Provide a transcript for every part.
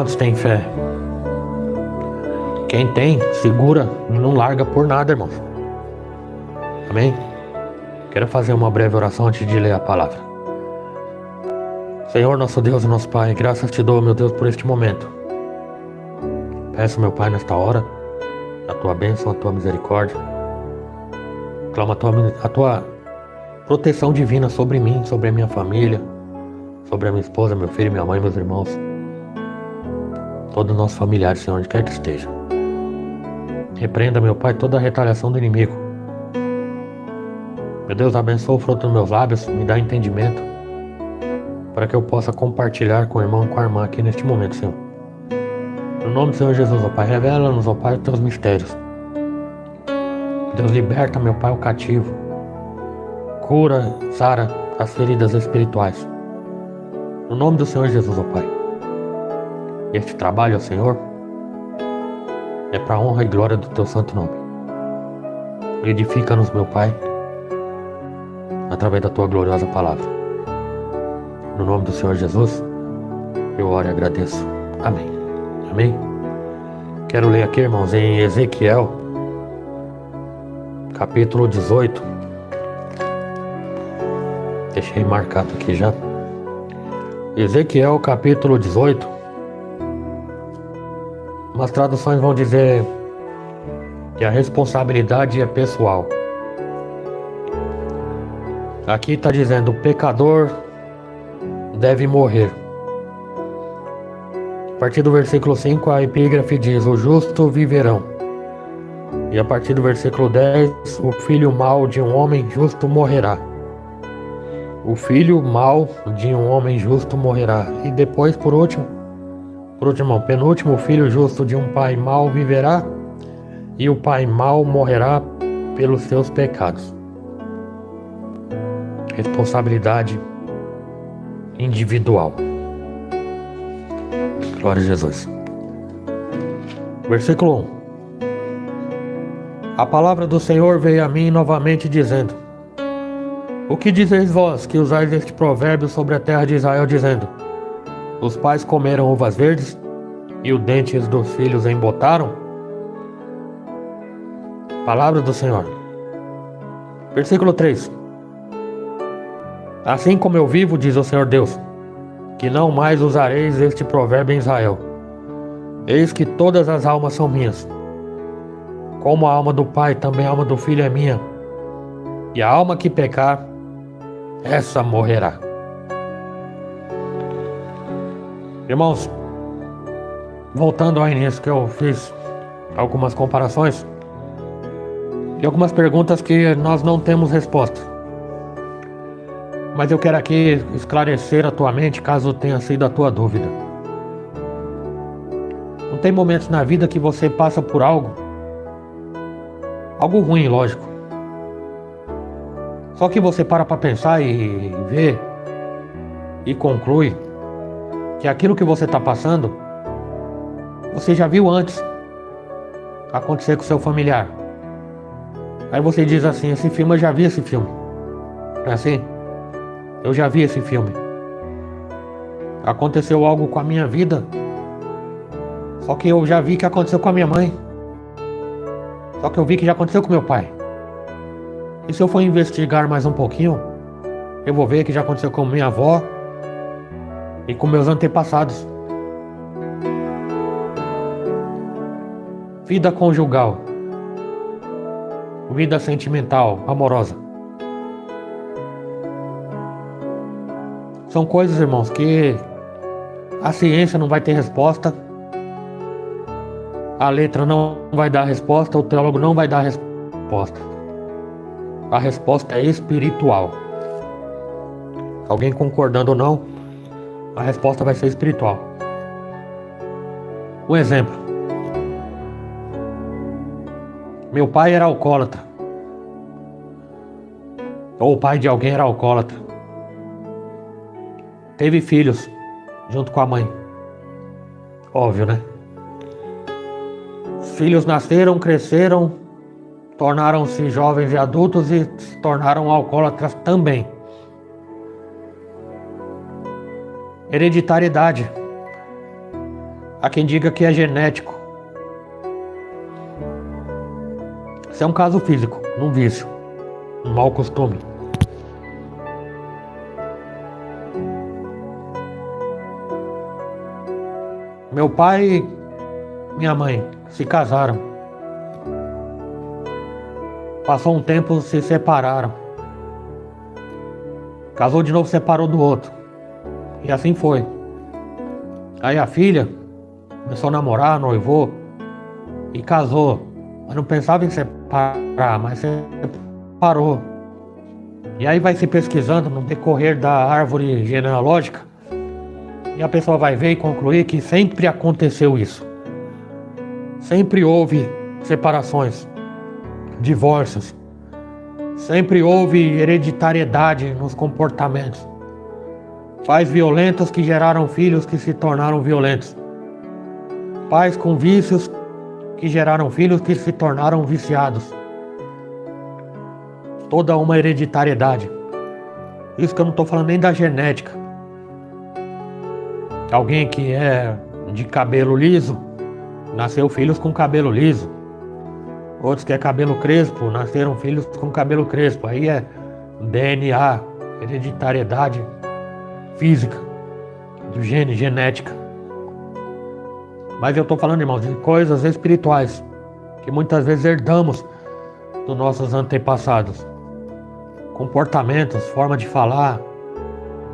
Quantos têm fé? Quem tem, segura e não larga por nada, irmãos. Amém? Quero fazer uma breve oração antes de ler a palavra. Senhor, nosso Deus e nosso Pai, graças te dou, meu Deus, por este momento. Peço, meu Pai, nesta hora, a tua bênção, a tua misericórdia. Clamo a tua proteção divina sobre mim, sobre a minha família, sobre a minha esposa, meu filho, minha mãe, meus irmãos. Todos os nossos familiares, Senhor, onde quer que esteja. Repreenda, meu Pai, toda a retaliação do inimigo. Meu Deus, abençoa o fruto dos meus lábios, me dá entendimento, para que eu possa compartilhar com o irmão e com a irmã aqui neste momento, Senhor. No nome do Senhor Jesus, ó Pai, revela-nos, ó Pai, os teus mistérios. Deus, liberta, meu Pai, o cativo. Cura, sara as feridas espirituais. No nome do Senhor Jesus, ó Pai. Este trabalho, ó Senhor, é para a honra e glória do teu santo nome. Edifica-nos, meu Pai, através da tua gloriosa palavra. No nome do Senhor Jesus, eu oro e agradeço. Amém. Amém. Quero ler aqui, irmãos, em Ezequiel, capítulo 18. Deixei marcado aqui já. Ezequiel, capítulo 18. Umas traduções vão dizer que a responsabilidade é pessoal. Aqui está dizendo: o pecador deve morrer. A partir do versículo 5, a epígrafe diz: o justo viverão. E a partir do versículo 10, o filho mau de um homem justo morrerá. O filho mau de um homem justo morrerá. E depois, por último, penúltimo, o filho justo de um pai mau viverá, e o pai mau morrerá pelos seus pecados. Responsabilidade individual. Glória a Jesus. Versículo 1. A palavra do Senhor veio a mim novamente dizendo: o que dizeis vós que usais este provérbio sobre a terra de Israel, dizendo: os pais comeram uvas verdes e os dentes dos filhos embotaram? Palavra do Senhor. Versículo 3. Assim como eu vivo, diz o Senhor Deus, que não mais usareis este provérbio em Israel. Eis que todas as almas são minhas. Como a alma do pai, também a alma do filho é minha. E a alma que pecar, essa morrerá. Irmãos, voltando ao início, que eu fiz algumas comparações e algumas perguntas que nós não temos resposta. Mas eu quero aqui esclarecer a tua mente, caso tenha sido a tua dúvida. Não tem momentos na vida que você passa por algo ruim, lógico. Só que você para pensar e ver e conclui que aquilo que você está passando, você já viu antes acontecer com seu familiar. Aí você diz assim: esse filme, eu já vi esse filme. Não é assim? Eu já vi esse filme. Aconteceu algo com a minha vida, só que eu já vi que aconteceu com a minha mãe. Só que eu vi que já aconteceu com meu pai. E se eu for investigar mais um pouquinho, eu vou ver que já aconteceu com minha avó e com meus antepassados. Vida conjugal, vida sentimental, amorosa. São coisas, irmãos, que a ciência não vai ter resposta, a letra não vai dar resposta, o teólogo não vai dar resposta. A resposta é espiritual. Alguém concordando ou não, a resposta vai ser espiritual. Um exemplo. Meu pai era alcoólatra. Ou o pai de alguém era alcoólatra. Teve filhos junto com a mãe. Óbvio, né? Os filhos nasceram, cresceram, tornaram-se jovens e adultos e se tornaram alcoólatras também. Hereditariedade. Há quem diga que é genético. Isso é um caso físico, um vício, um mau costume. Meu pai e minha mãe se casaram. Passou um tempo, se separaram. Casou de novo, separou do outro. E assim foi. Aí a filha começou a namorar, noivou e casou. Mas não pensava em separar, mas separou. E aí vai se pesquisando no decorrer da árvore genealógica e a pessoa vai ver e concluir que sempre aconteceu isso. Sempre houve separações, divórcios. Sempre houve hereditariedade nos comportamentos. Pais violentos que geraram filhos que se tornaram violentos. Pais com vícios que geraram filhos que se tornaram viciados. Toda uma hereditariedade. Isso que eu não estou falando nem da genética. Alguém que é de cabelo liso, nasceu filhos com cabelo liso. Outros que é cabelo crespo, nasceram filhos com cabelo crespo. Aí é DNA, hereditariedade física, do gene, genética. Mas eu estou falando, irmãos, de coisas espirituais que muitas vezes herdamos dos nossos antepassados. Comportamentos, forma de falar,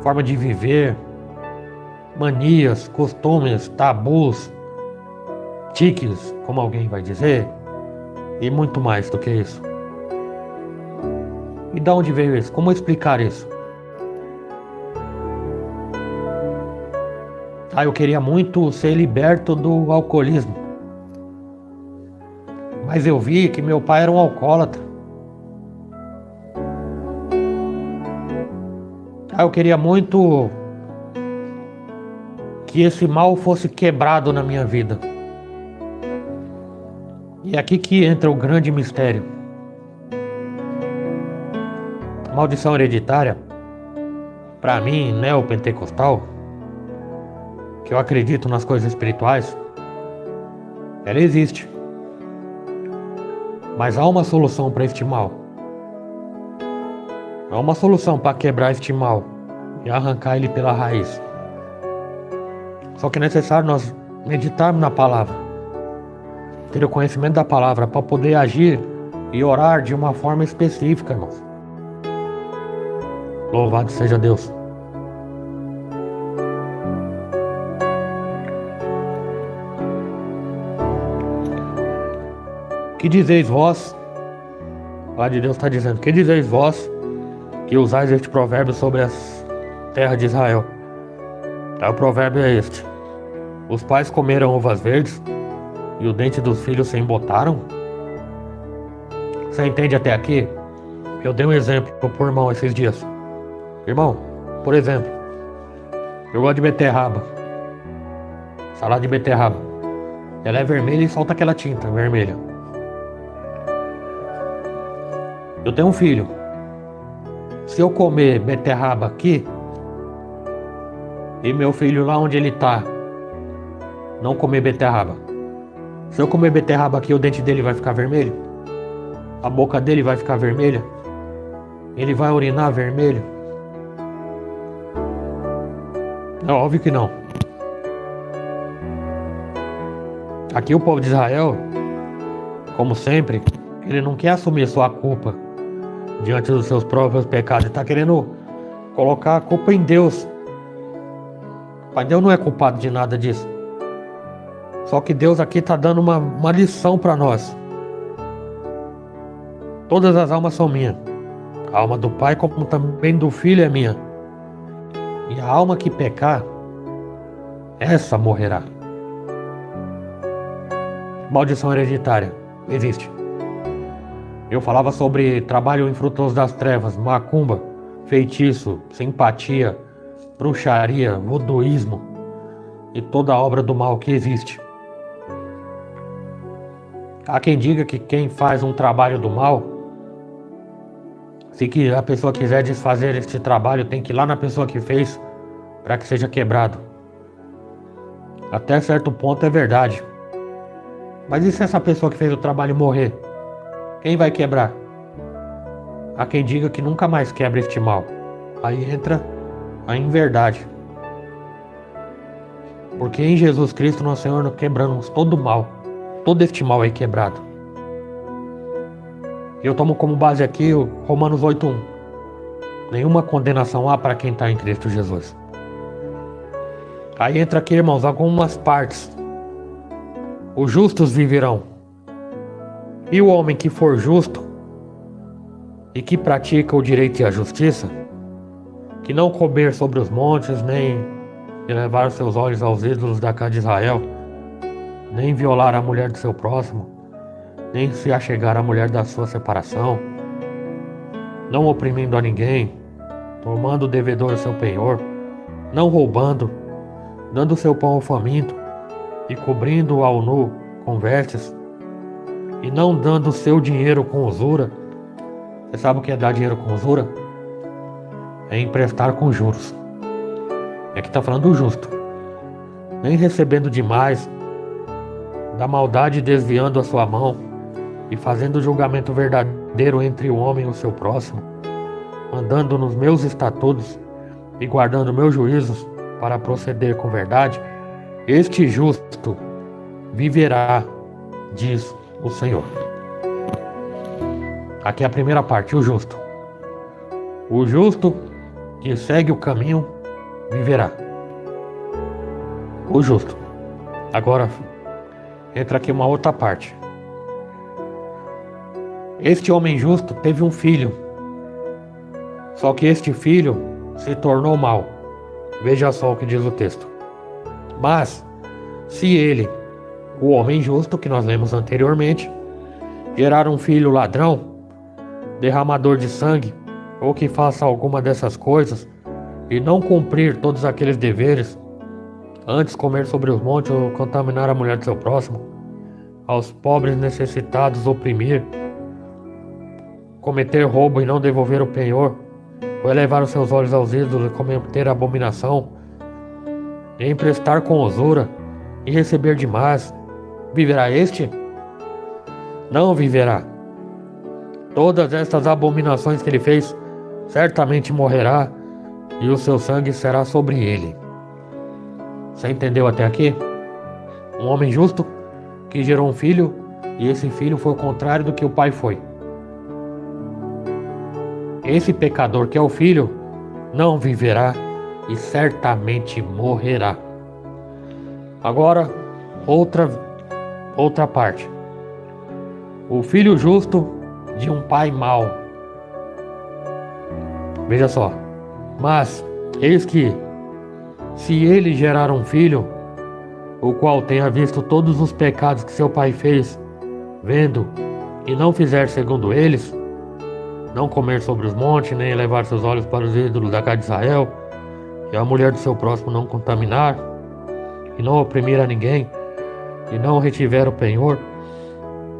forma de viver, manias, costumes, tabus, tiques, como alguém vai dizer, e muito mais do que isso. E de onde veio isso? Como explicar isso? Eu queria muito ser liberto do alcoolismo. Mas eu vi que meu pai era um alcoólatra. Eu queria muito que esse mal fosse quebrado na minha vida. E é aqui que entra o grande mistério. A maldição hereditária, para mim, neopentecostal, que eu acredito nas coisas espirituais, ela existe. Mas há uma solução para este mal. Há uma solução para quebrar este mal e arrancar ele pela raiz. Só que é necessário nós meditarmos na palavra, ter o conhecimento da palavra para poder agir e orar de uma forma específica, irmãos. Louvado seja Deus. Que dizeis vós? A palavra de Deus está dizendo: que dizeis vós que usais este provérbio sobre as terras de Israel? O provérbio é este: os pais comeram uvas verdes e o dente dos filhos se embotaram? Você entende até aqui? Eu dei um exemplo pro irmão esses dias. Irmão, por exemplo, eu gosto de beterraba. Salada de beterraba. Ela é vermelha e solta aquela tinta vermelha. Eu tenho um filho. Se eu comer beterraba aqui e meu filho lá onde ele tá não comer beterraba, se eu comer beterraba aqui, o dente dele vai ficar vermelho? A boca dele vai ficar vermelha? Ele vai urinar vermelho? É óbvio que não. Aqui o povo de Israel, como sempre, ele não quer assumir sua culpa diante dos seus próprios pecados. Ele está querendo colocar a culpa em Deus. Mas Deus não é culpado de nada disso. Só que Deus aqui está dando uma lição para nós. Todas as almas são minhas. A alma do Pai como também do Filho é minha. E a alma que pecar, essa morrerá. Maldição hereditária existe. Eu falava sobre trabalho infrutuoso das trevas, macumba, feitiço, simpatia, bruxaria, voduísmo e toda a obra do mal que existe. Há quem diga que quem faz um trabalho do mal, se que a pessoa quiser desfazer este trabalho, tem que ir lá na pessoa que fez para que seja quebrado. Até certo ponto é verdade. Mas e se essa pessoa que fez o trabalho morrer? Quem vai quebrar? Há quem diga que nunca mais quebra este mal. Aí entra a inverdade. Porque em Jesus Cristo, nosso Senhor, nós quebramos todo o mal. Todo este mal aí quebrado. Eu tomo como base aqui o Romanos 8:1. Nenhuma condenação há para quem está em Cristo Jesus. Aí entra aqui, irmãos, algumas partes. Os justos viverão. E o homem que for justo e que pratica o direito e a justiça, que não comer sobre os montes, nem elevar seus olhos aos ídolos da casa de Israel, nem violar a mulher do seu próximo, nem se achegar à mulher da sua separação, não oprimindo a ninguém, tomando o devedor o seu penhor, não roubando, dando seu pão ao faminto e cobrindo ao nu com vestes, e não dando seu dinheiro com usura. Você sabe o que é dar dinheiro com usura? É emprestar com juros. Aqui está falando do justo. Nem recebendo demais, da maldade desviando a sua mão, e fazendo julgamento verdadeiro entre o homem e o seu próximo, andando nos meus estatutos e guardando meus juízos para proceder com verdade, este justo viverá, diz o Senhor. Aqui é a primeira parte, o justo. O justo que segue o caminho viverá. O justo. Agora entra aqui uma outra parte. Este homem justo teve um filho. Só que este filho se tornou mau. Veja só o que diz o texto. Mas, se ele, o homem justo que nós lemos anteriormente, gerar um filho ladrão, derramador de sangue, ou que faça alguma dessas coisas, e não cumprir todos aqueles deveres, antes comer sobre os montes ou contaminar a mulher do seu próximo, aos pobres necessitados oprimir, cometer roubo e não devolver o penhor, ou elevar os seus olhos aos ídolos e cometer abominação, e emprestar com usura, e receber demais, viverá este? Não viverá. Todas estas abominações que ele fez, certamente morrerá, e o seu sangue será sobre ele. Você entendeu até aqui? Um homem justo que gerou um filho, e esse filho foi o contrário do que o pai foi. Esse pecador que é o filho não viverá e certamente morrerá. Agora, outra parte. O filho justo de um pai mau. Veja só. Mas, eis que, se ele gerar um filho, o qual tenha visto todos os pecados que seu pai fez, vendo, e não fizer segundo eles, não comer sobre os montes, nem levar seus olhos para os ídolos da casa de Israel, e a mulher do seu próximo não contaminar, e não oprimir a ninguém, e não retiver o penhor,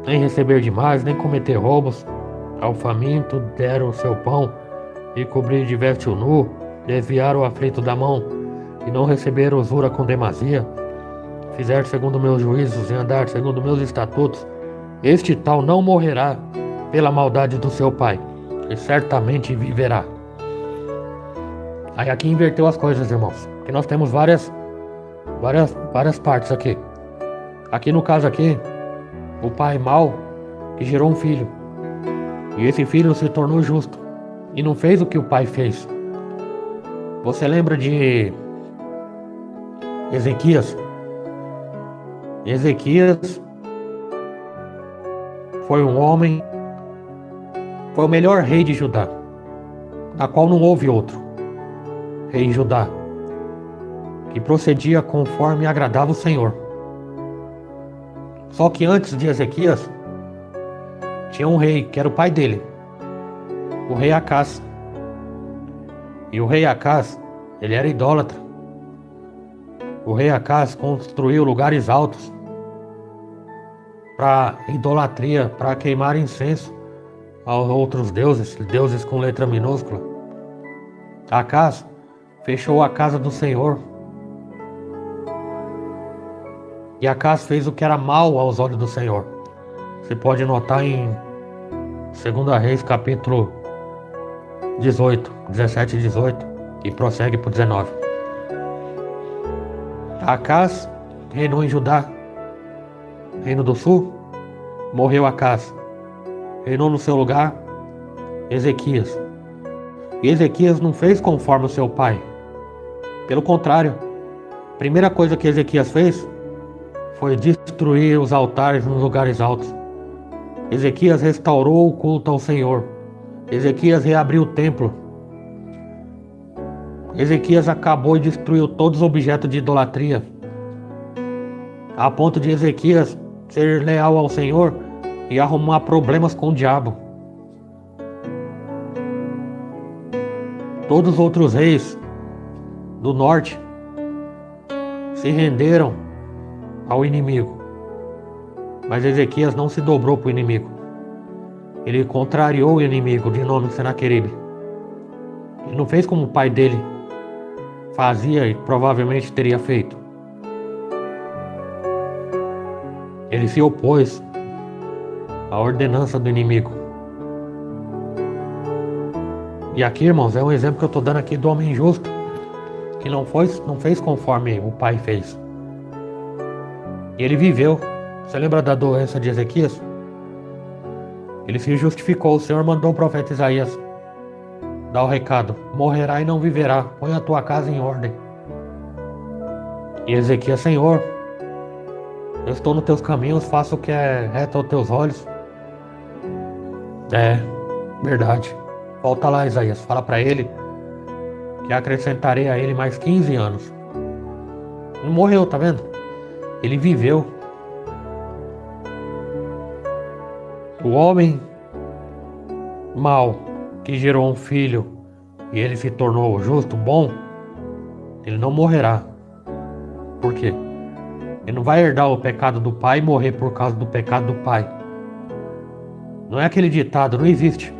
nem receber demais, nem cometer roubos, ao faminto der o seu pão, e cobrir de veste o nu, desviar o aflito da mão, e não receber usura com demasia, fizer segundo meus juízos e andar segundo meus estatutos, este tal não morrerá pela maldade do seu pai, e certamente viverá. Aí aqui inverteu as coisas, irmãos, porque nós temos várias partes aqui. Aqui no caso aqui, o pai mau que gerou um filho, e esse filho se tornou justo e não fez o que o pai fez. Você lembra de Ezequias? Ezequias foi um homem, foi o melhor rei de Judá, na qual não houve outro rei em Judá, que procedia conforme agradava o Senhor. Só que antes de Ezequias, tinha um rei, que era o pai dele, o rei Acás. E o rei Acás, ele era idólatra. O rei Acás construiu lugares altos para idolatria, para queimar incenso aos outros deuses, deuses com letra minúscula. Acás fechou a casa do Senhor E Acás fez o que era mal aos olhos do Senhor. Você pode notar em 2 Reis, capítulo 18, 17 e 18, e prossegue para o 19. Acás reinou em Judá, reino do sul. Morreu Acás. Reinou no seu lugar Ezequias. E Ezequias não fez conforme o seu pai. Pelo contrário, a primeira coisa que Ezequias fez foi destruir os altares nos lugares altos. Ezequias restaurou o culto ao Senhor. Ezequias reabriu o templo. Ezequias acabou e destruiu todos os objetos de idolatria, a ponto de Ezequias ser leal ao Senhor e arrumar problemas com o diabo. Todos os outros reis do norte se renderam ao inimigo, mas Ezequias não se dobrou para o inimigo. Ele contrariou o inimigo de nome Senaqueribe. Ele não fez como o pai dele fazia e provavelmente teria feito. Ele se opôs à ordenança do inimigo. E aqui, irmãos, é um exemplo que eu estou dando aqui do homem justo, que não fez conforme o pai fez. E ele viveu. Você lembra da doença de Ezequias? Ele se justificou. O Senhor mandou o profeta Isaías dar o recado: morrerá e não viverá, põe a tua casa em ordem. E Ezequias: Senhor, eu estou nos teus caminhos, faço o que é reto aos teus olhos. É, verdade. Volta lá, Isaías, fala para ele que acrescentarei a ele mais 15 anos. Não morreu, tá vendo? Ele viveu. O homem mau que gerou um filho e ele se tornou justo, bom, ele não morrerá. Por quê? Ele não vai herdar o pecado do pai e morrer por causa do pecado do pai. Não é aquele ditado, não existe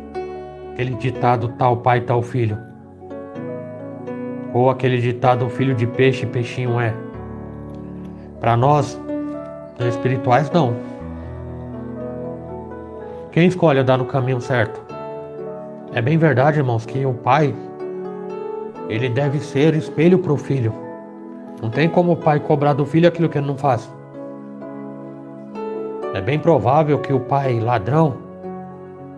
aquele ditado tal pai, tal filho. Ou aquele ditado filho de peixe, peixinho é. Para nós, espirituais, não. Quem escolhe andar no caminho certo? É bem verdade, irmãos, que o pai, ele deve ser espelho para o filho. Não tem como o pai cobrar do filho aquilo que ele não faz. É bem provável que o pai ladrão,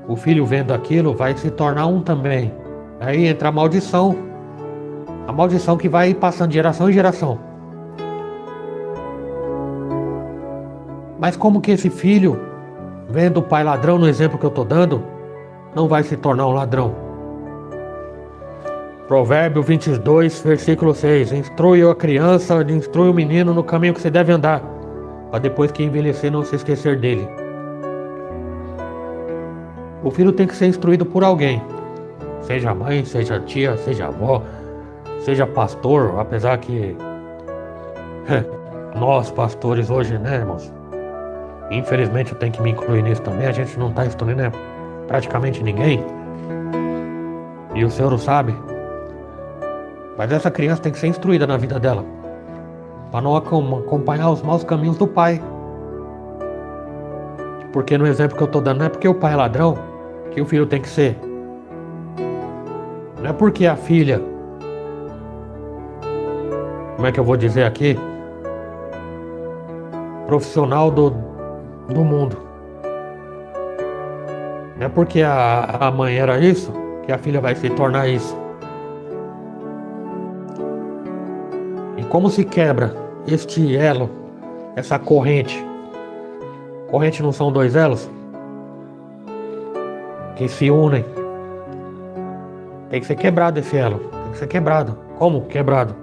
o filho vendo aquilo, vai se tornar um também. Aí entra a maldição. A maldição que vai passando de geração em geração. Mas como que esse filho, vendo o pai ladrão, no exemplo que eu estou dando, não vai se tornar um ladrão? Provérbio 22, versículo 6. Instrui a criança, instrui o menino no caminho que você deve andar, para depois que envelhecer não se esquecer dele. O filho tem que ser instruído por alguém. Seja mãe, seja tia, seja avó, seja pastor, apesar que nós pastores hoje, né, irmãos? Infelizmente eu tenho que me incluir nisso também. A gente não está instruindo praticamente ninguém. E o Senhor não sabe. Mas essa criança tem que ser instruída na vida dela, para não acompanhar os maus caminhos do pai. Porque no exemplo que eu estou dando, não é porque o pai é ladrão que o filho tem que ser. Não é porque a filha, como é que eu vou dizer aqui, profissional do mundo. Não é porque a mãe era isso que a filha vai se tornar isso. E como se quebra este elo, essa corrente? Corrente não são dois elos que se unem? Tem que ser quebrado esse elo. Tem que ser quebrado. Como quebrado?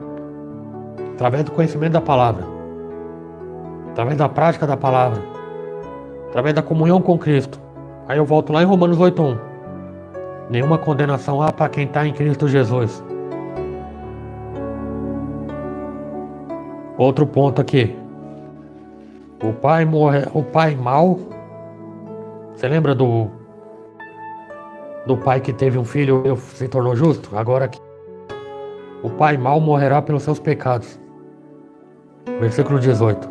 Através do conhecimento da palavra, através da prática da palavra, através da comunhão com Cristo. Aí eu volto lá em Romanos 8:1. Nenhuma condenação há para quem está em Cristo Jesus. Outro ponto aqui. O pai mau. Você lembra do pai que teve um filho e se tornou justo? Agora aqui. O pai mau morrerá pelos seus pecados. Versículo 18.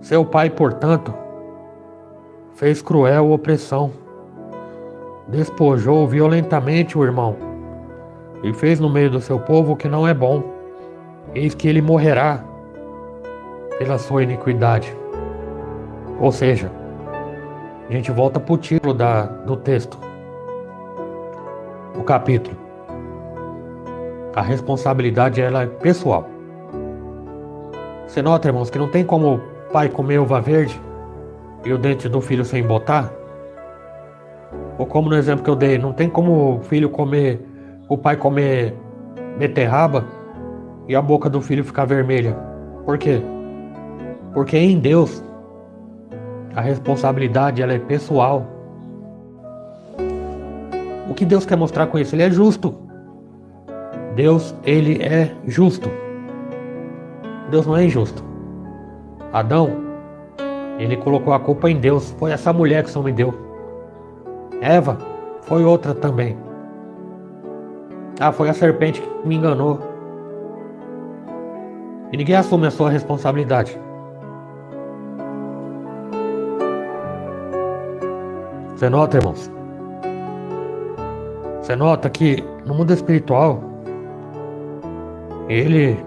Seu pai, portanto, fez cruel opressão, despojou violentamente o irmão, e fez no meio do seu povo o que não é bom. Eis que ele morrerá pela sua iniquidade. Ou seja, a gente volta para o título do texto, do capítulo. A responsabilidade ela é pessoal. Você nota, irmãos, que não tem como o pai comer uva verde e o dente do filho sem botar? Ou como no exemplo que eu dei, não tem como o pai comer beterraba e a boca do filho ficar vermelha. Por quê? Porque em Deus a responsabilidade ela é pessoal. O que Deus quer mostrar com isso? Ele é justo. Deus, ele é justo. Deus não é injusto. Adão, ele colocou a culpa em Deus. Foi essa mulher que o Senhor me deu. Eva, foi outra também. Foi a serpente que me enganou. E ninguém assume a sua responsabilidade. Você nota, irmãos? Você nota que no mundo espiritual ele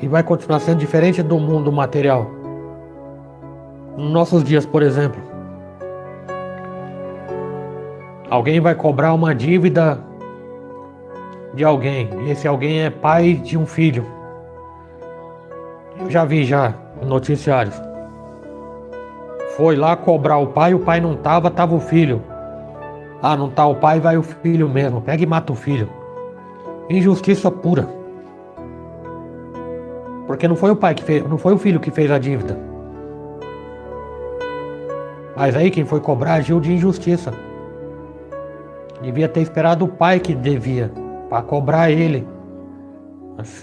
e vai continuar sendo diferente do mundo material. Nos nossos dias, por exemplo, alguém vai cobrar uma dívida de alguém, e esse alguém é pai de um filho. Eu já vi em noticiários. Foi lá cobrar o pai não tava o filho. Não tá o pai, vai o filho mesmo. Pega e mata o filho. Injustiça pura. Porque não foi o pai que fez, não foi o filho que fez a dívida. Mas aí quem foi cobrar agiu de injustiça. Devia ter esperado o pai que devia, para cobrar ele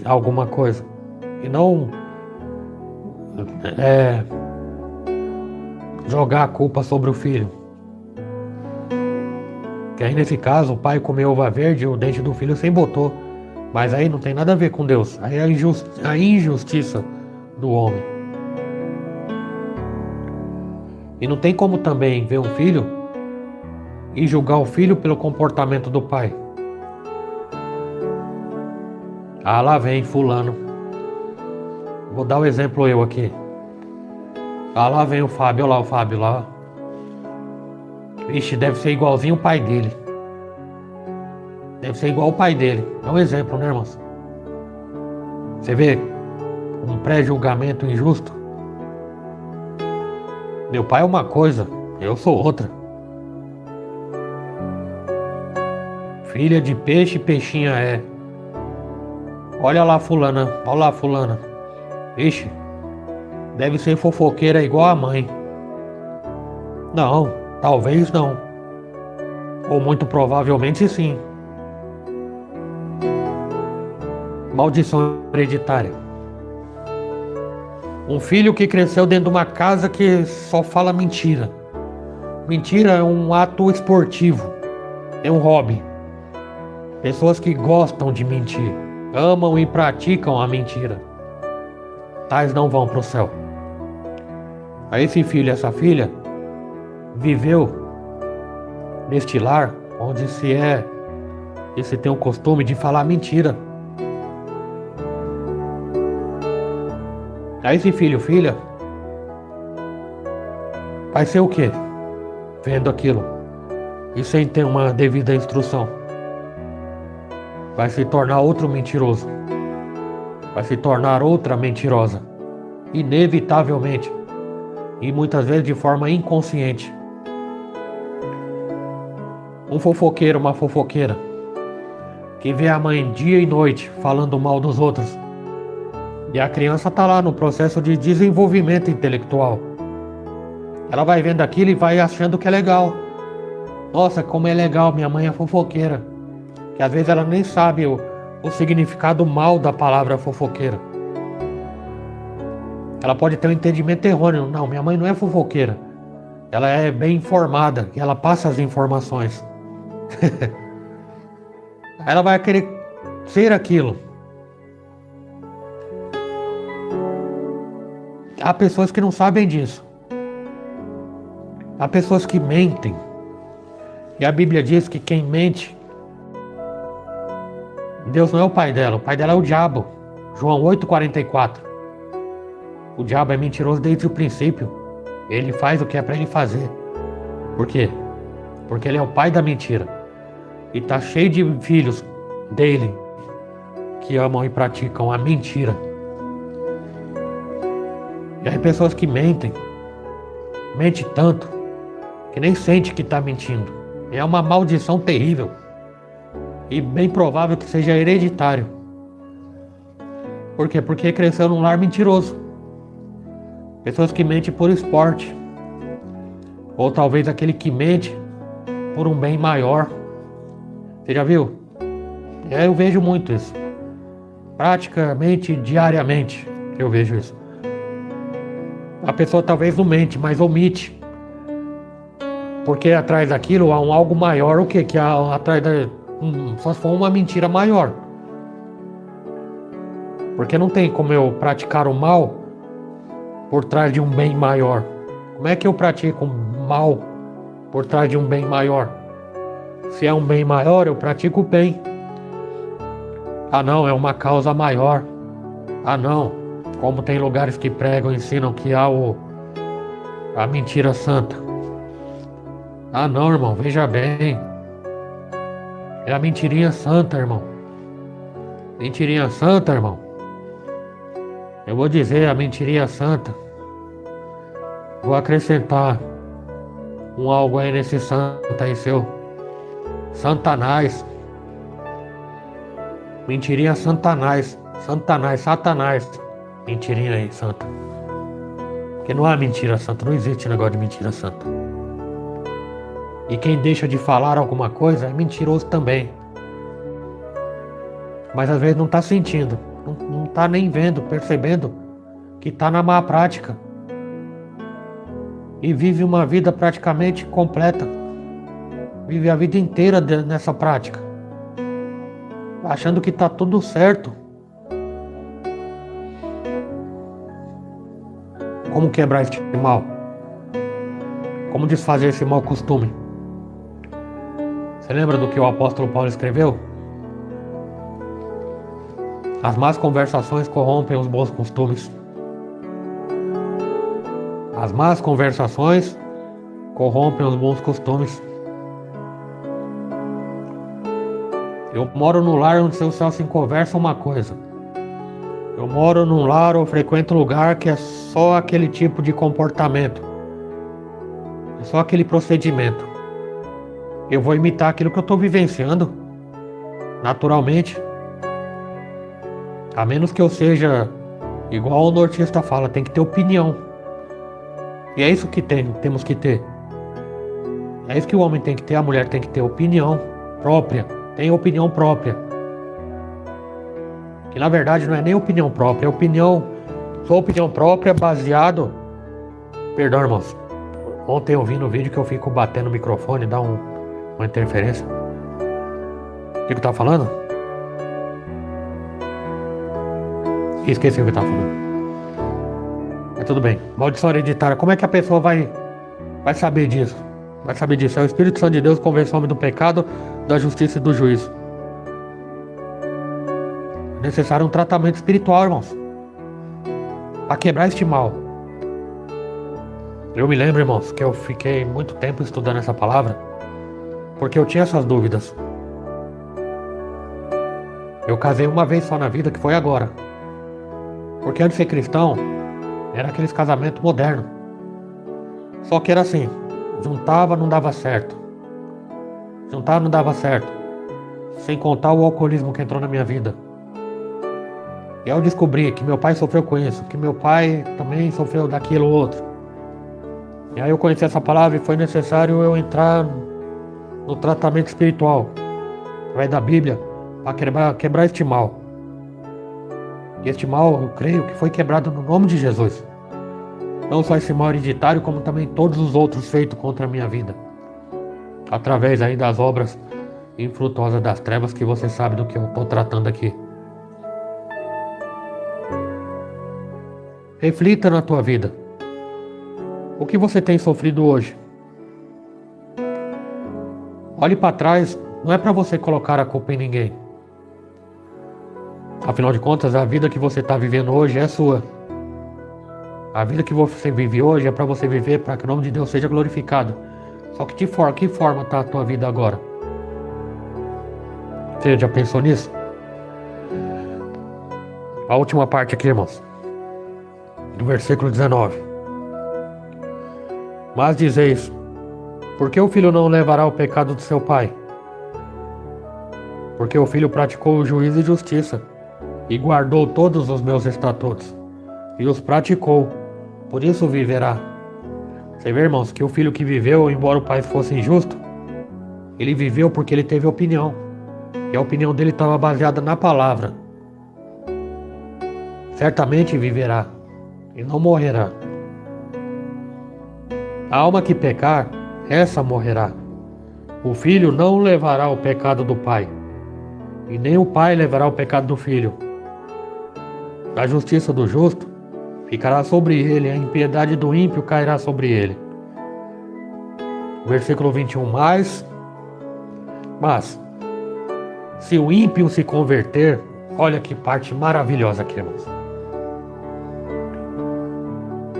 alguma coisa. E não jogar a culpa sobre o filho. Que aí nesse caso o pai comeu uva verde e o dente do filho sem botou. Mas aí não tem nada a ver com Deus. Aí é a injustiça do homem. E não tem como também ver um filho e julgar o filho pelo comportamento do pai. Lá vem fulano. Vou dar um exemplo eu aqui. Lá vem o Fábio, olha lá o Fábio lá. Ixi, deve ser igualzinho o pai dele. Deve ser igual o pai dele. É um exemplo, né, irmãos? Você vê um pré-julgamento injusto. Meu pai é uma coisa, eu sou outra. Filha de peixe, peixinha é. Olha lá fulana, olha lá fulana. Ixi, deve ser fofoqueira igual a mãe. Não, talvez não. Ou muito provavelmente sim. Maldição hereditária. Um filho que cresceu dentro de uma casa que só fala mentira. Mentira é um ato esportivo. É um hobby. Pessoas que gostam de mentir. Amam e praticam a mentira. Tais não vão para o céu. Aí esse filho e essa filha viveu neste lar onde se tem o costume de falar mentira. Aí esse filho, filha, vai ser o quê? Vendo aquilo e sem ter uma devida instrução. Vai se tornar outro mentiroso. Vai se tornar outra mentirosa. Inevitavelmente. E muitas vezes de forma inconsciente. Um fofoqueiro, uma fofoqueira, que vê a mãe dia e noite falando mal dos outros. E a criança está lá no processo de desenvolvimento intelectual. Ela vai vendo aquilo e vai achando que é legal. Nossa, como é legal, minha mãe é fofoqueira. Que às vezes ela nem sabe o significado mal da palavra fofoqueira. Ela pode ter um entendimento errôneo. Não, minha mãe não é fofoqueira. Ela é bem informada e ela passa as informações. Ela vai querer ser aquilo. há pessoas que não sabem disso. Há pessoas que mentem. E a Bíblia diz que quem mente, Deus não é o pai dela é o diabo. João 8,44. O diabo é mentiroso desde o princípio. Ele faz o que é para ele fazer. Por quê? Porque ele é o pai da mentira. E está cheio de filhos dele que amam e praticam a mentira. E aí pessoas que mentem tanto que nem sente que está mentindo. É uma maldição terrível e bem provável que seja hereditário. Por quê? Porque cresceu num lar mentiroso. Pessoas que mentem por esporte, ou talvez aquele que mente por um bem maior. Você já viu? Eu vejo muito isso. Praticamente diariamente eu vejo isso. A pessoa talvez não mente, mas omite. Porque atrás daquilo há um algo maior. O que? Que há atrás só se for uma mentira maior. Porque não tem como eu praticar o mal por trás de um bem maior. Como é que eu pratico o mal por trás de um bem maior? Se é um bem maior, eu pratico o bem. Ah não, é uma causa maior. Ah não, como tem lugares que pregam e ensinam que há a mentira santa. Ah não, irmão, veja bem. É a mentirinha santa, irmão. Mentirinha santa, irmão. Eu vou dizer a mentirinha santa. Vou acrescentar algo aí nesse santa aí seu. Santanás. Mentirinha Santanás. Satanás. Mentirinha aí, santa. Porque não há mentira santa. Não existe negócio de mentira santa. E quem deixa de falar alguma coisa é mentiroso também. Mas às vezes não está sentindo. Não está nem vendo, percebendo que está na má prática. E vive uma vida praticamente completa. Vive a vida inteira nessa prática. Achando que está tudo certo. Como quebrar este mal? Como desfazer esse mau costume? Você lembra do que o apóstolo Paulo escreveu? As más conversações corrompem os bons costumes. As más conversações corrompem os bons costumes. Eu moro num lar onde só se conversa uma coisa. Eu moro num lar ou frequento um lugar que é só aquele tipo de comportamento. É só aquele procedimento. Eu vou imitar aquilo que eu estou vivenciando, naturalmente. A menos que eu seja igual o nortista fala, tem que ter opinião. E é isso que temos que ter. É isso que o homem tem que ter, a mulher tem que ter opinião própria. Tem opinião própria. Que na verdade não é nem opinião própria, é sua opinião própria baseado. Perdão, irmãos. Ontem eu vi no vídeo que eu fico batendo no microfone, dá uma interferência. O que eu tava falando? Esqueci o que eu tava falando. Mas tudo bem. Maldição hereditária. Como é que a pessoa vai saber disso? Vai saber disso. É o Espírito Santo de Deus que convence o homem do pecado, da justiça e do juízo. É necessário um tratamento espiritual, irmãos, para quebrar este mal. Eu me lembro, irmãos, que eu fiquei muito tempo estudando essa palavra, porque eu tinha essas dúvidas. Eu casei uma vez só na vida, que foi agora. Porque antes de ser cristão, era aqueles casamentos modernos. Só que era assim, juntava, não dava certo. Juntar não dava certo. Sem contar o alcoolismo que entrou na minha vida. E aí eu descobri que meu pai sofreu com isso, que meu pai também sofreu daquilo outro. E aí eu conheci essa palavra e foi necessário eu entrar no tratamento espiritual, através da Bíblia, para quebrar este mal. E este mal, eu creio que foi quebrado no nome de Jesus. Não só esse mal hereditário, como também todos os outros feitos contra a minha vida. Através aí das obras infrutuosas das trevas, que você sabe do que eu estou tratando aqui. Reflita na tua vida. O que você tem sofrido hoje? Olhe para trás, não é para você colocar a culpa em ninguém. Afinal de contas, a vida que você está vivendo hoje é sua. A vida que você vive hoje é para você viver, para que o nome de Deus seja glorificado. Só que que forma está a tua vida agora? Você já pensou nisso? A última parte aqui, irmãos, do versículo 19. Mas dizeis, por que o filho não levará o pecado do seu pai? Porque o filho praticou o juízo e justiça, e guardou todos os meus estatutos, e os praticou, por isso viverá. Você vê, irmãos, que o filho que viveu, embora o pai fosse injusto, ele viveu porque ele teve opinião, e a opinião dele estava baseada na palavra. Certamente viverá, e não morrerá. A alma que pecar, essa morrerá. O filho não levará o pecado do pai, e nem o pai levará o pecado do filho. A justiça do justo ficará sobre ele, a impiedade do ímpio cairá sobre ele. Versículo 21, mas, se o ímpio se converter, olha que parte maravilhosa aqui, irmãos.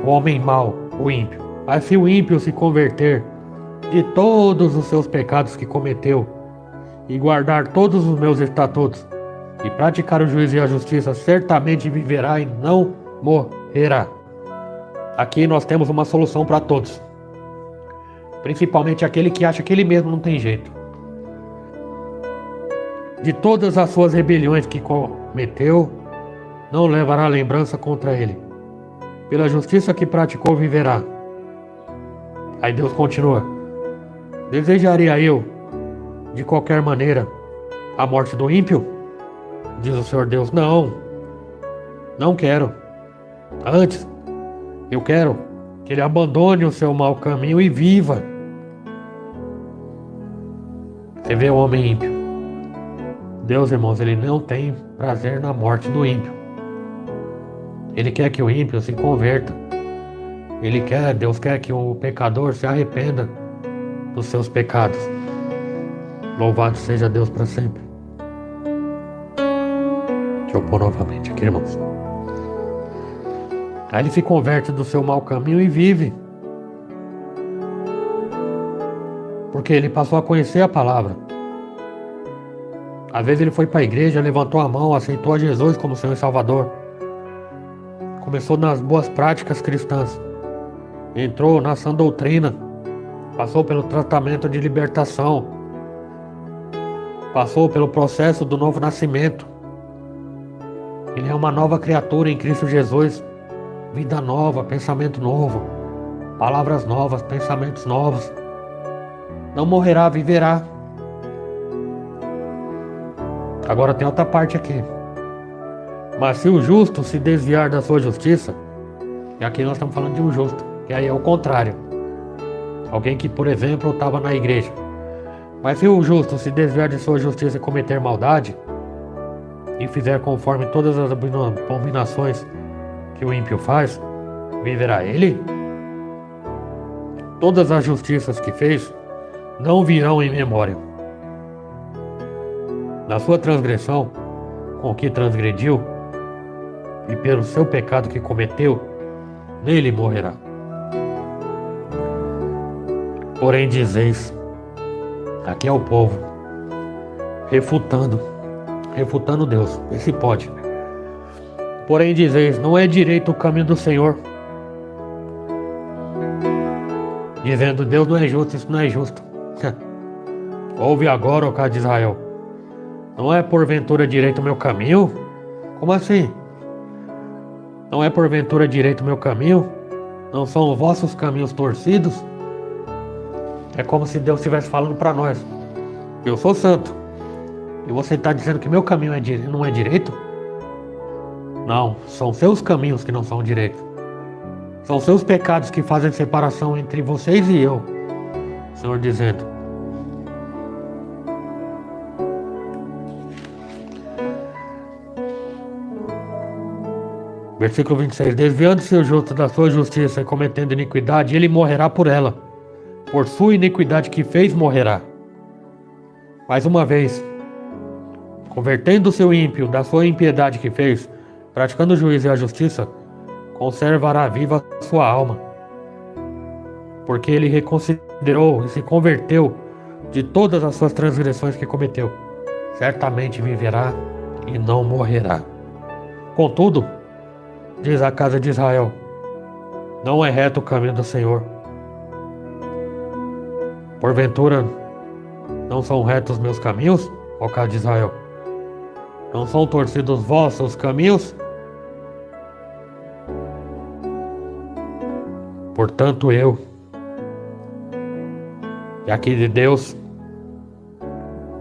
O homem mau, o ímpio. Mas se o ímpio se converter de todos os seus pecados que cometeu, e guardar todos os meus estatutos, e praticar o juízo e a justiça, certamente viverá e não morrerá. Aqui nós temos uma solução para todos, principalmente aquele que acha que ele mesmo não tem jeito. De todas as suas rebeliões que cometeu, não levará lembrança contra ele. Pela justiça que praticou, viverá. Aí Deus continua. Desejaria eu, de qualquer maneira, a morte do ímpio? Diz o Senhor Deus, não quero. Antes, eu quero que ele abandone o seu mau caminho e viva. Você vê o homem ímpio. Deus, irmãos, ele não tem prazer na morte do ímpio. Ele quer que o ímpio se converta. Deus quer que o pecador se arrependa dos seus pecados. Louvado seja Deus para sempre. Deixa eu pôr novamente aqui, irmãos. Aí ele se converte do seu mau caminho e vive. Porque ele passou a conhecer a palavra. Às vezes ele foi para a igreja, levantou a mão, aceitou a Jesus como Senhor e Salvador. Começou nas boas práticas cristãs. Entrou na sã doutrina. Passou pelo tratamento de libertação. Passou pelo processo do novo nascimento. Ele é uma nova criatura em Cristo Jesus. Vida nova, pensamento novo. Palavras novas, pensamentos novos. Não morrerá, viverá. Agora tem outra parte aqui. Mas se o justo se desviar da sua justiça, e aqui nós estamos falando de um justo, que aí é o contrário. Alguém que, por exemplo, estava na igreja. Mas se o justo se desviar de sua justiça e cometer maldade, e fizer conforme todas as abominações que o ímpio faz, viverá ele? Todas as justiças que fez não virão em memória. Na sua transgressão, com que transgrediu, e pelo seu pecado que cometeu, nele morrerá. Porém dizeis, aqui é o povo, refutando Deus, vê se pode. Porém dizeis, não é direito o caminho do Senhor. Dizendo, Deus não é justo, isso não é justo. Ouve agora, ó casa de Israel. Não é porventura direito o meu caminho? Como assim? Não é porventura direito o meu caminho? Não são os vossos caminhos torcidos? É como se Deus estivesse falando para nós. Eu sou santo. E você está dizendo que meu caminho não é direito? Não, são seus caminhos que não são direitos. São seus pecados que fazem separação entre vocês e eu. O Senhor dizendo. Versículo 26. Desviando-se o justo da sua justiça e cometendo iniquidade, ele morrerá por ela. Por sua iniquidade que fez, morrerá. Mais uma vez, convertendo-se o ímpio da sua impiedade que fez, praticando o juízo e a justiça, conservará viva a sua alma. Porque ele reconsiderou e se converteu de todas as suas transgressões que cometeu. Certamente viverá e não morrerá. Contudo, diz a casa de Israel, não é reto o caminho do Senhor. Porventura, não são retos meus caminhos, ó casa de Israel? Não são torcidos vossos caminhos? Portanto eu, e aqui de Deus,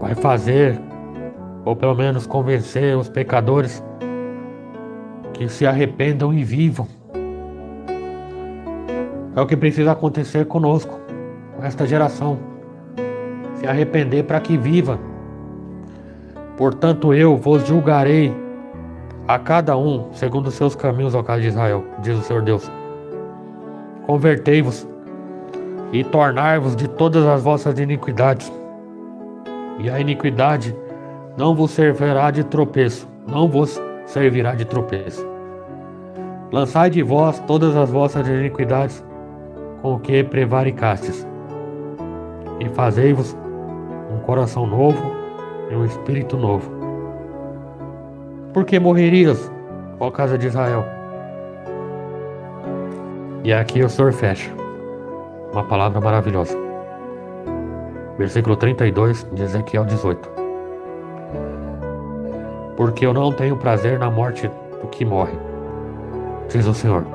vai fazer, ou pelo menos convencer os pecadores que se arrependam e vivam. É o que precisa acontecer conosco, com esta geração. Se arrepender para que viva. Portanto eu vos julgarei a cada um segundo os seus caminhos, ó casa de Israel, diz o Senhor Deus. Convertei-vos e tornai-vos de todas as vossas iniquidades, e a iniquidade não vos servirá de tropeço, não vos servirá de tropeço. Lançai de vós todas as vossas iniquidades com que prevaricastes, e fazei-vos um coração novo e um espírito novo. Por que morrerias, ó casa de Israel? E aqui o Senhor fecha uma palavra maravilhosa. Versículo 32 de Ezequiel 18. Porque eu não tenho prazer na morte do que morre, diz o Senhor.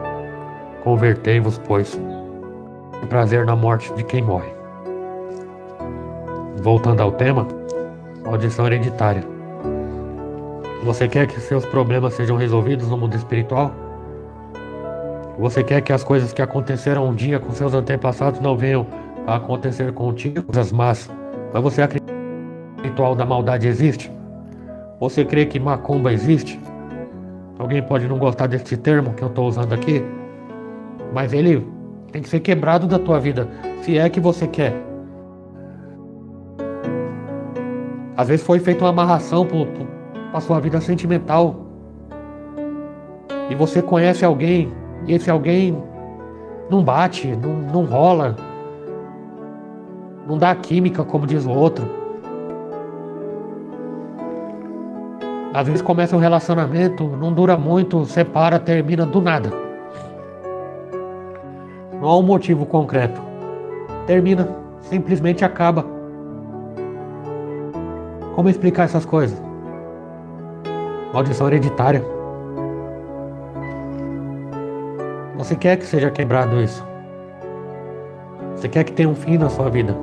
Convertei-vos, pois, em prazer na morte de quem morre. Voltando ao tema, maldição hereditária. Você quer que seus problemas sejam resolvidos no mundo espiritual? Você quer que as coisas que aconteceram um dia com seus antepassados não venham a acontecer contigo? Coisas más. Mas você acredita que o ritual da maldade existe? Você crê que macumba existe? Alguém pode não gostar desse termo que eu estou usando aqui, mas ele tem que ser quebrado da tua vida, se é que você quer. Às vezes foi feita uma amarração para a sua vida sentimental, e você conhece alguém, e esse alguém não bate, não rola, não dá química como diz o outro. Às vezes começa um relacionamento, não dura muito, separa, termina do nada. Não há um motivo concreto. Termina, simplesmente acaba. Como explicar essas coisas? Maldição hereditária. Você quer que seja quebrado isso? Você quer que tenha um fim na sua vida?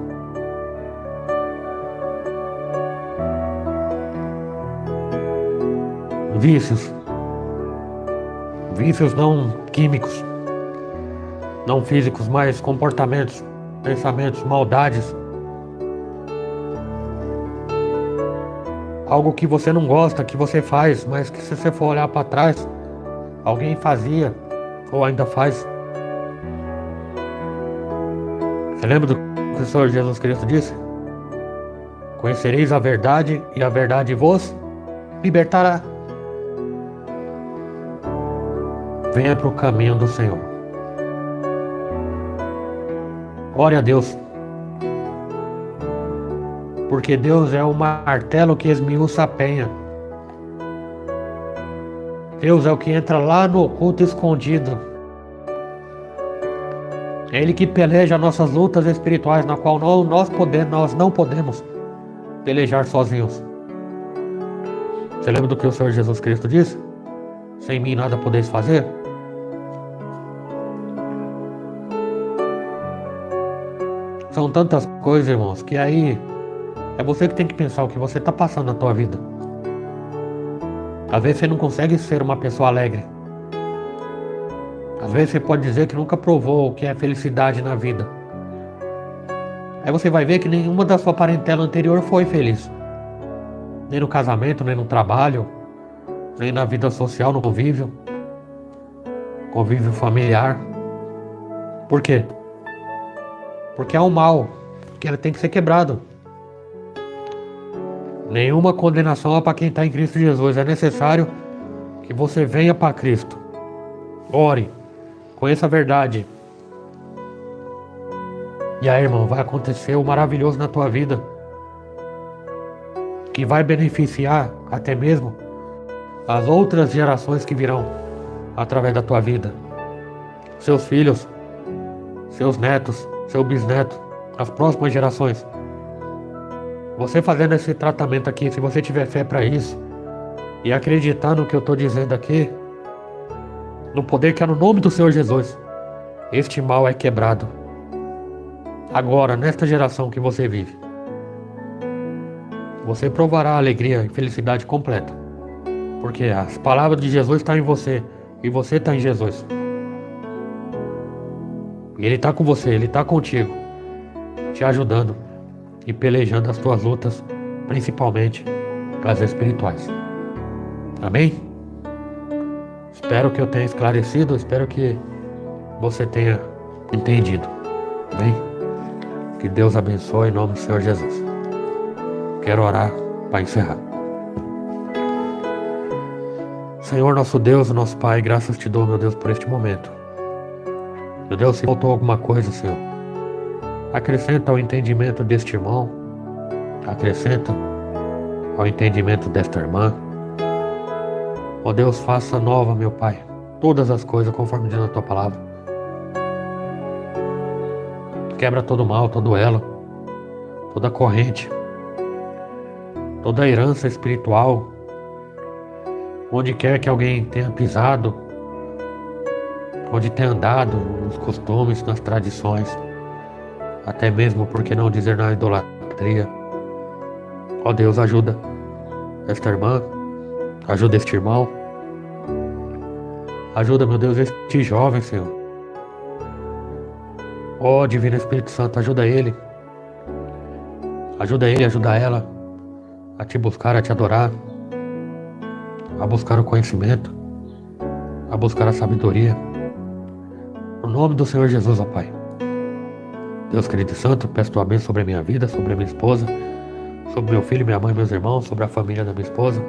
Vícios. Vícios não químicos, não físicos, mas comportamentos, pensamentos, maldades. Algo que você não gosta, que você faz, mas que se você for olhar para trás, alguém fazia ou ainda faz. Você lembra do que o Senhor Jesus Cristo disse? Conhecereis a verdade e a verdade vos libertará. Venha para o caminho do Senhor. Ore a Deus. Porque Deus é o martelo que esmiuça a penha. Deus é o que entra lá no oculto escondido. É Ele que peleja nossas lutas espirituais, na qual nós não podemos pelejar sozinhos. Você lembra do que o Senhor Jesus Cristo disse? Sem mim nada podeis fazer? São tantas coisas, irmãos, que aí é você que tem que pensar o que você está passando na tua vida. Às vezes você não consegue ser uma pessoa alegre. Às vezes você pode dizer que nunca provou o que é felicidade na vida. Aí você vai ver que nenhuma da sua parentela anterior foi feliz. Nem no casamento, nem no trabalho, nem na vida social, no convívio. convívio familiar. Por quê? Porque há um mal que ele tem que ser quebrado. Nenhuma condenação é para quem está em Cristo Jesus. É necessário que você venha para Cristo. Ore, conheça a verdade. E aí, irmão, vai acontecer o maravilhoso na tua vida, que vai beneficiar até mesmo as outras gerações que virão através da tua vida. Seus filhos, seus netos, seu bisneto, as próximas gerações. Você fazendo esse tratamento aqui, se você tiver fé para isso e acreditar no que eu estou dizendo aqui, no poder que é no nome do Senhor Jesus, este mal é quebrado. Agora, nesta geração que você vive, você provará a alegria e felicidade completa, porque as palavras de Jesus estão em você e você está em Jesus. E Ele está com você, Ele está contigo, te ajudando e pelejando as tuas lutas, principalmente as espirituais. Amém? Espero que eu tenha esclarecido, espero que você tenha entendido. Amém? Que Deus abençoe em nome do Senhor Jesus. Quero orar para encerrar. Senhor nosso Deus, nosso Pai, graças te dou, meu Deus, por este momento. Meu Deus, se faltou alguma coisa, Senhor, acrescenta ao entendimento deste irmão, acrescenta ao entendimento desta irmã. Ó Deus, faça nova, meu Pai, todas as coisas conforme diz na tua palavra. Quebra todo mal, todo elo, toda corrente, toda herança espiritual, onde quer que alguém tenha pisado, onde tenha andado nos costumes, nas tradições, até mesmo, por que não dizer, na idolatria. Ó Deus, ajuda esta irmã, ajuda este irmão, ajuda, meu Deus, este jovem, Senhor. Ó Divino Espírito Santo, ajuda ele, ajuda ela a te buscar, a te adorar, a buscar o conhecimento, a buscar a sabedoria. No nome do Senhor Jesus, ó Pai. Deus querido e santo, peço tua bênção sobre a minha vida, sobre a minha esposa, sobre meu filho, minha mãe, meus irmãos, sobre a família da minha esposa.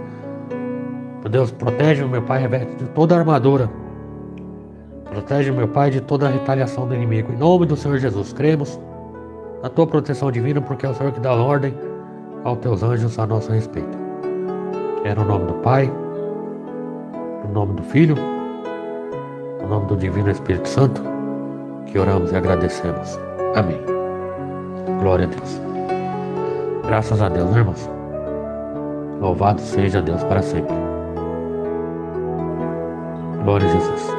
Meu Deus, protege meu Pai, reveste de toda a armadura. Protege meu Pai de toda a retaliação do inimigo. Em nome do Senhor Jesus, cremos na tua proteção divina, porque é o Senhor que dá ordem aos teus anjos a nosso respeito. É no nome do Pai, no nome do Filho, no nome do Divino Espírito Santo, que oramos e agradecemos. Amém. Glória a Deus. Graças a Deus, né, irmãos? Louvado seja Deus para sempre. Glória a Jesus.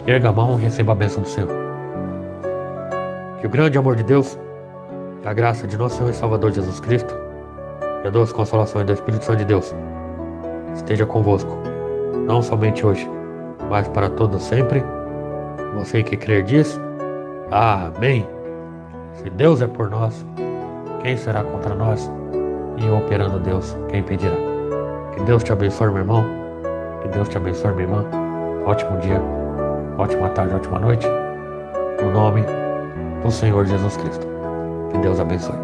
Erga a mão e receba a bênção do Senhor. Que o grande amor de Deus, a graça de nosso Senhor e Salvador Jesus Cristo, e a doce consolação do Espírito Santo de Deus esteja convosco, não somente hoje, mas para todos sempre. Você que crer diz, amém. Se Deus é por nós, quem será contra nós? E operando Deus, quem impedirá? Que Deus te abençoe, meu irmão. Que Deus te abençoe, minha irmã. Ótimo dia, ótima tarde, ótima noite. No nome do Senhor Jesus Cristo. Que Deus abençoe.